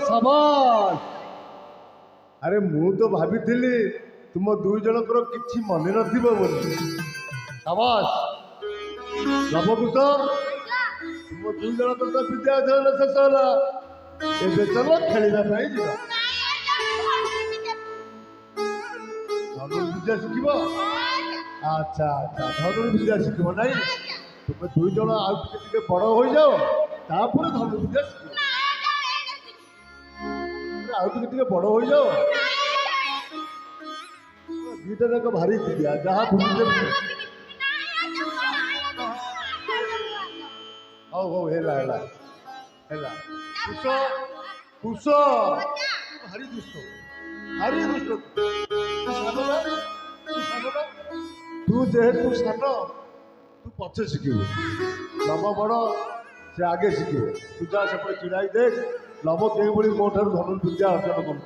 साबास। अरे मु तो भाभी तुम दुई जनकर किसी मन नोली। साबास लवकुश, तुम दुई जनकर तो विद्या अध्ययन शेष है। चल खेलना धनुर्विद्या शिख। अच्छा अच्छा धनुर्विद्या शिख ना तुम दुई जन आगे बड़ हो जाओ तापर धनुर्विद्या शिख। आगे बड़ हो जाओ दीटा जाक भारी दिया जहाँ बुझे हौ हौ हेला हेला हेला कुश कुश भारी दुष्ट भारी दुष्ट तू जेहेतु सान तू पचे शिखु लव बड़ से आगे शिखे तू जा से चिड़ाई देख लव के मो ठार धनुर्विद्या अर्जन कर।